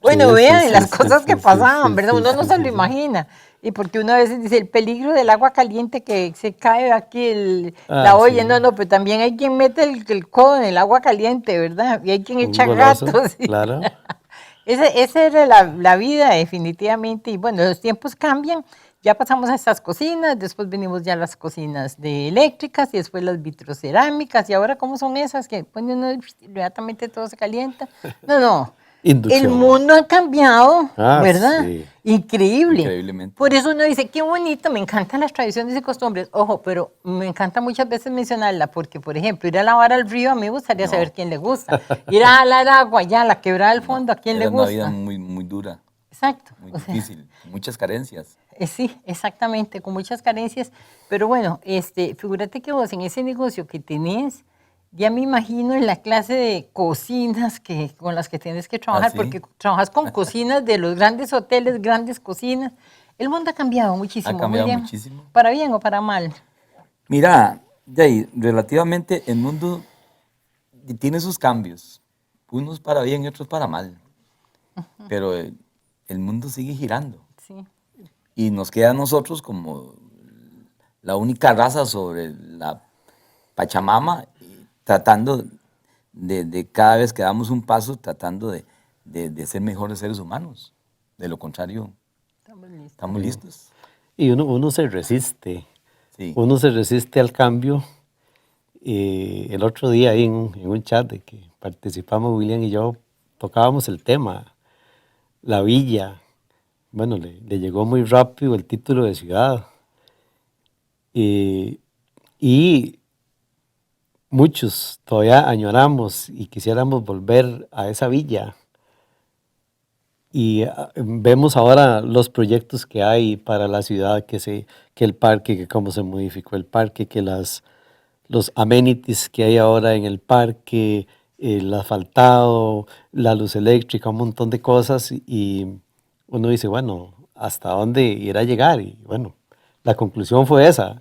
Bueno, vean las cosas que pasaban, ¿verdad? Uno no se lo imagina. Y porque uno a veces dice, el peligro del agua caliente que se cae aquí la olla. Sí. No, pero también hay quien mete el codo en el agua caliente, ¿verdad? Y hay quien echa gatos. ¿Sí? Claro. Esa era la vida, definitivamente. Y bueno, los tiempos cambian. Ya pasamos a estas cocinas, después venimos ya a las cocinas eléctricas y después las vitrocerámicas. Y ahora, ¿cómo son esas? Que pone uno inmediatamente todo se calienta. No. Inducción. El mundo ha cambiado, Ah, ¿verdad? sí. Increíble. Increíblemente. Por eso uno dice, qué bonito, me encantan las tradiciones y costumbres. Ojo, pero me encanta muchas veces mencionarla, porque, por ejemplo, ir a lavar al río, a mí me gustaría No. saber quién le gusta. Ir a jalar agua, ya, la quebrada del fondo, ¿a quién le Era una vida gusta? muy, muy dura, Exacto. muy O sea, difícil, con muchas carencias. sí, exactamente, con muchas carencias. Pero bueno, figúrate que vos en ese negocio que tenés, ya me imagino en la clase de cocinas con las que tienes que trabajar, sí? porque trabajas con cocinas de los grandes hoteles, grandes cocinas. El mundo ha cambiado muchísimo, Ha cambiado William. muchísimo. ¿Para bien o para mal? Mira, de ahí, relativamente el mundo tiene sus cambios, unos para bien y otros para mal, pero el mundo sigue girando Sí. y nos queda a nosotros como la única raza sobre la Pachamama, tratando de cada vez que damos un paso, tratando de ser mejores seres humanos. De lo contrario, Estamos listos. estamos listos. Y uno se resiste. Sí. Uno se resiste al cambio. El otro día ahí en un chat de que participamos, William y yo, tocábamos el tema, la villa. Bueno, le llegó muy rápido el título de ciudad. Y muchos todavía añoramos y quisiéramos volver a esa villa. Y vemos ahora los proyectos que hay para la ciudad, que el parque, que cómo se modificó el parque, que los amenities que hay ahora en el parque, el asfaltado, la luz eléctrica, un montón de cosas. Y uno dice, bueno, ¿hasta dónde irá a llegar? Y bueno, la conclusión fue esa.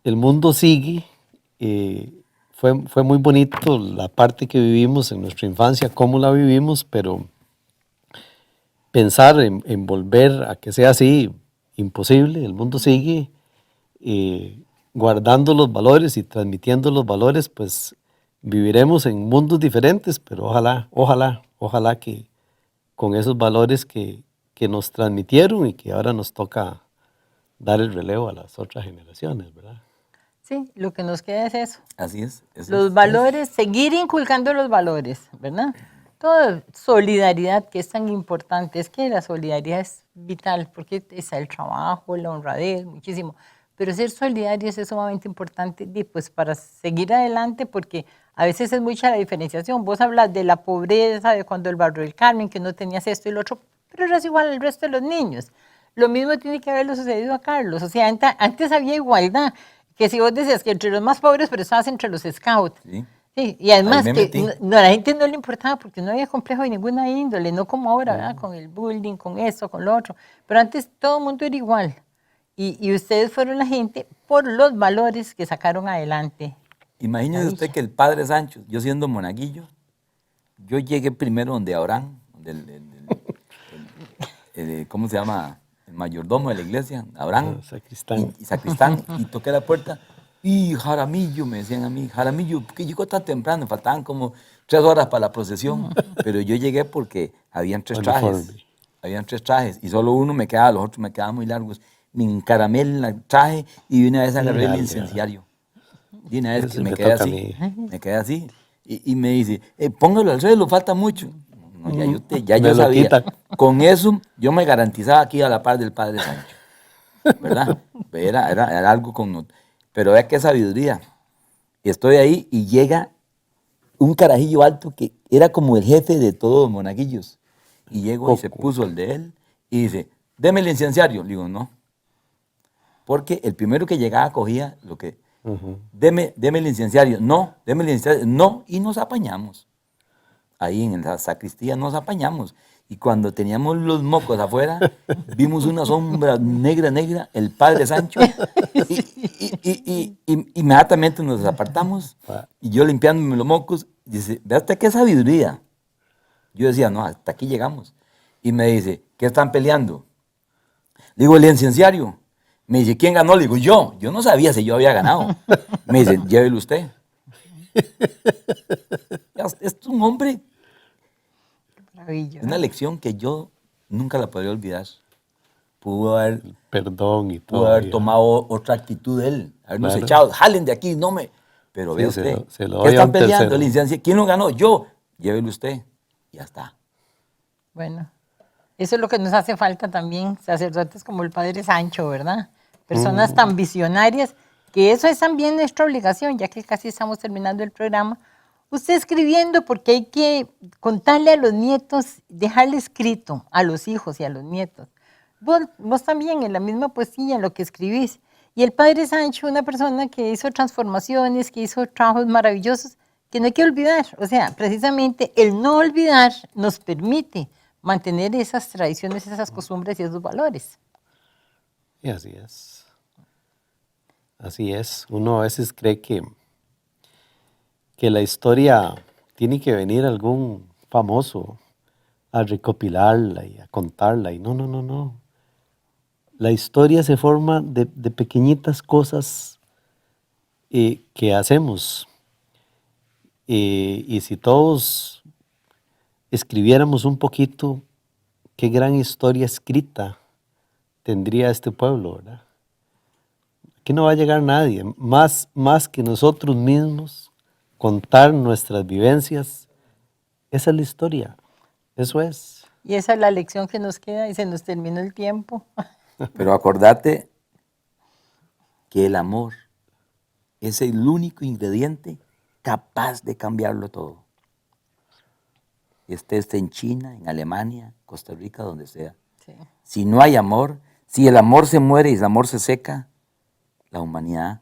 El mundo sigue. Fue muy bonito la parte que vivimos en nuestra infancia, cómo la vivimos, pero pensar en volver a que sea así, imposible. El mundo sigue guardando los valores y transmitiendo los valores, pues viviremos en mundos diferentes, pero ojalá que con esos valores que nos transmitieron y que ahora nos toca dar el relevo a las otras generaciones, ¿verdad? Sí, lo que nos queda es eso. Así es. Eso Los es. valores, seguir inculcando los valores, ¿verdad? Toda solidaridad que es tan importante, es que la solidaridad es vital, porque está el trabajo, la honradez, muchísimo, pero ser solidarios es sumamente importante pues, para seguir adelante, porque a veces es mucha la diferenciación. Vos hablas de la pobreza, de cuando el barrio del Carmen, que no tenías esto y lo otro, pero eras igual al resto de los niños. Lo mismo tiene que haberlo sucedido a Carlos, o sea, antes había igualdad, que si vos decías que entre los más pobres, pero estabas entre los scouts. Sí. Sí, y además Ahí me que metí. a la gente no le importaba porque no había complejo de ninguna índole, no como ahora, ¿verdad? Con el bullying, con esto, con lo otro. Pero antes todo el mundo era igual. Y ustedes fueron la gente por los valores que sacaron adelante. Imagínese usted que el padre Sancho, yo siendo monaguillo, yo llegué primero donde Abraham, ¿cómo se llama? El mayordomo de la iglesia, Abraham, Sacristán. y sacristán, y toqué la puerta, y Jaramillo, me decían a mí, Jaramillo, ¿por qué llegó tan temprano? Faltaban como 3 horas para la procesión, pero yo llegué porque habían 3 trajes, y solo uno me quedaba, los otros me quedaban muy largos. Me encaramé el traje y de una vez agarré el incenciario. De una vez que me quedé así, y me dice, póngalo al suelo, falta mucho. No, ya yo sabía. Con eso yo me garantizaba que iba a la par del padre Sancho, ¿verdad? Era algo con... Pero vea qué sabiduría. Estoy ahí y llega un carajillo alto que era como el jefe de todos los monaguillos. Y llegó y se puso el de él y dice, deme el incenciario. Le digo, no. Porque el primero que llegaba cogía lo que... Deme el incenciario. No, deme el incenciario. No, y nos apañamos. Ahí en la sacristía nos apañamos. Y cuando teníamos los mocos afuera, vimos una sombra negra, el padre Sancho, y inmediatamente nos apartamos. Y yo limpiándome los mocos, dice, ve hasta qué sabiduría. Yo decía, no, hasta aquí llegamos. Y me dice, ¿qué están peleando? Le digo, el incenciario. Me dice, ¿quién ganó? Le digo, yo. Yo no sabía si yo había ganado. Me dice, llévelo usted. Es un hombre. Maravilloso. Una lección que yo nunca la podría olvidar. Pudo haber, Perdón y todo. pudo haber tomado otra actitud de él. Habernos Claro. echado, jalen de aquí, no me... Pero Sí, vea se usted, lo ¿qué doy a están un peleando? tercero. El licenciado, ¿quién lo ganó? Yo. Llévelo usted. Ya está. Bueno, eso es lo que nos hace falta también, sacerdotes como el Padre Sancho, ¿verdad? Personas tan visionarias, que eso es también nuestra obligación, ya que casi estamos terminando el programa. Usted escribiendo porque hay que contarle a los nietos, dejarle escrito a los hijos y a los nietos. Vos también en la misma poesía, en lo que escribís. Y el Padre Sancho, una persona que hizo transformaciones, que hizo trabajos maravillosos, que no hay que olvidar. O sea, precisamente el no olvidar nos permite mantener esas tradiciones, esas costumbres y esos valores. Y así es. Así es. Uno a veces cree que la historia tiene que venir algún famoso a recopilarla y a contarla. Y no, no, no, no. La historia se forma de pequeñitas cosas que hacemos. Y si todos escribiéramos un poquito, qué gran historia escrita tendría este pueblo, ¿verdad? Aquí no va a llegar nadie, más que nosotros mismos, contar nuestras vivencias. Esa es la historia, eso es. Y esa es la lección que nos queda y se nos terminó el tiempo. Pero acordate que el amor es el único ingrediente capaz de cambiarlo todo. Estés en China, en Alemania, Costa Rica, donde sea. Sí. Si no hay amor, si el amor se muere y el amor se seca, la humanidad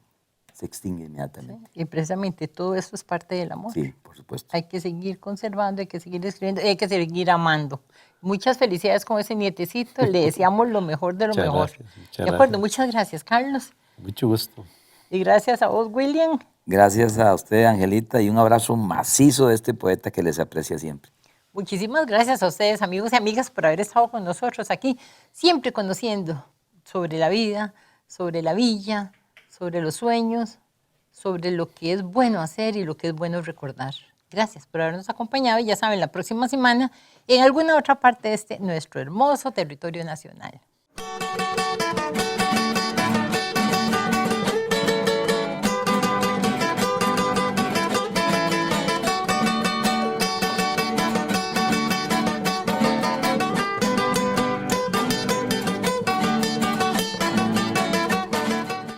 se extingue inmediatamente. Y precisamente todo eso es parte del amor. Sí, por supuesto. Hay que seguir conservando, hay que seguir escribiendo, hay que seguir amando. Muchas felicidades con ese nietecito, le deseamos lo mejor de lo Muchas mejor. gracias, muchas De acuerdo, gracias. muchas gracias, Carlos. Mucho gusto. Y gracias a vos, William. Gracias a usted, Angelita, y un abrazo macizo de este poeta que les aprecia siempre. Muchísimas gracias a ustedes, amigos y amigas, por haber estado con nosotros aquí, siempre conociendo sobre la vida, sobre la villa, sobre los sueños, sobre lo que es bueno hacer y lo que es bueno recordar. Gracias por habernos acompañado y ya saben, la próxima semana en alguna otra parte de nuestro hermoso territorio nacional.